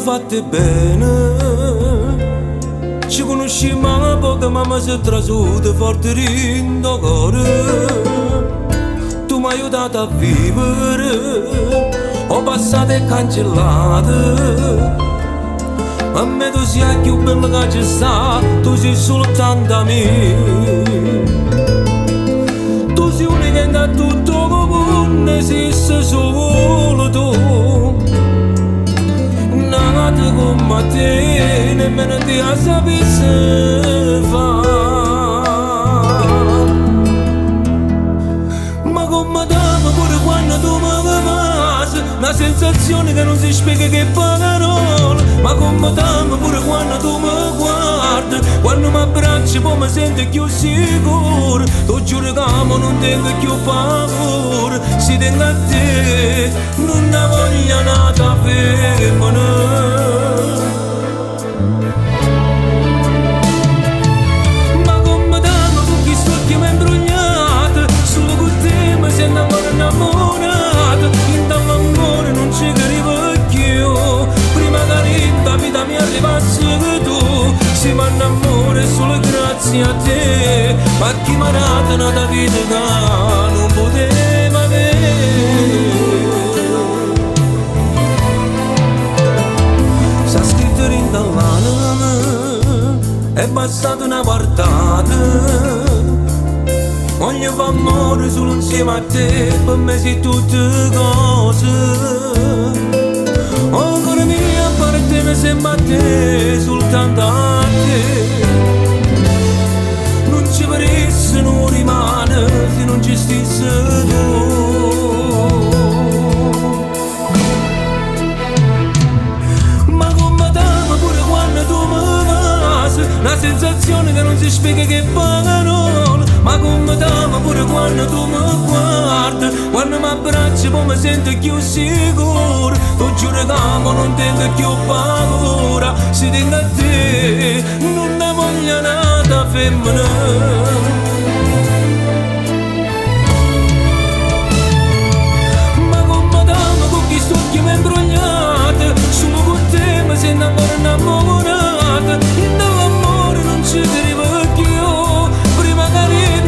fatte bene, ci conosciamo poco ma mi sei trasuto forte rindo cuore. Tu mi hai aiutato a vivere, ho passato e cancellato. A me tu sei più bella che ci sta, tu sei soltanto a me. Tu sei unica in tutto comune, esiste solo tu. Nata come te, nemmeno ti a sapesse fare. Ma come t'amo pure quando tu mi passi, una sensazione che non si spiega che parole. Ma come t'amo pure quando tu mi guardi, quando mi abbracci poi mi sento più sicuro. Tu giuro che amo, non tengo più paura. Se tengo a te, non ne voglio nata femmina. Ma come t'amo con questi occhi mi imbrogliati, solo con te mi sento innamorato. In dall'amore non ci arrivo più, prima che la vita mi arrivasse che tu. Si mi innamora solo grazie a te, ma chi mi ha dato una vita che non poteva avere. Sta scritto in dall'anima, è bastata una guardata. Voglio fare amore solo insieme a te, per me sei tutte cose. Oh cuore mio, appartiene sempre a te, soltanto a te. Non ci vorresti, non rimane, se non ci stessi tu. Ma come t'amo pure quando tu mi passi, una sensazione che non si spiega che parole. Ma come t'amo pure quando tu mi guardi, quando mi abbracci poi mi sento più sicuro. Tu giuro che amo, non tengo più paura. Se tengo a te, non ne voglio nata femmina. Ma come t'amo con questi occhi mi imbrogliati, solo con te mi sento ancora innamorata. In dall'amore non ci arrivo più, prima che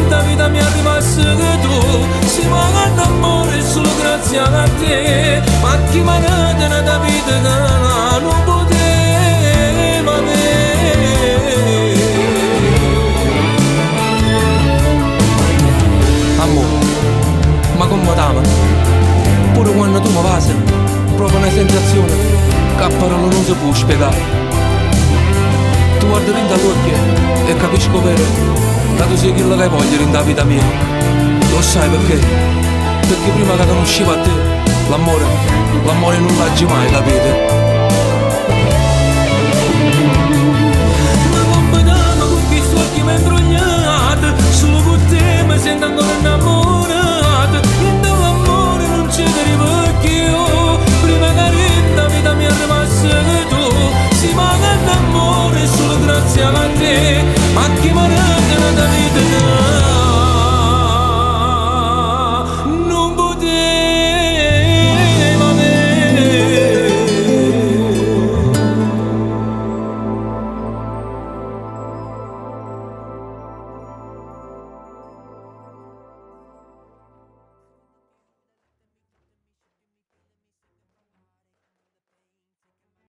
la vita mi arrivasse che tu. Si paga d'amore solo grazie a te, ma chi mi ha dato una vita che non poteva avere. Amore, ma come t'amo? Pure quando tu mi passi, proprio una sensazione che a parole non si può spiegare. Tu guardi dentro all'occhio e capisco vero, che tu sei quello che voglio dentro la vita mia. Lo sai perché? Perché prima che conoscevo a te, l'amore non l'hai mai capito.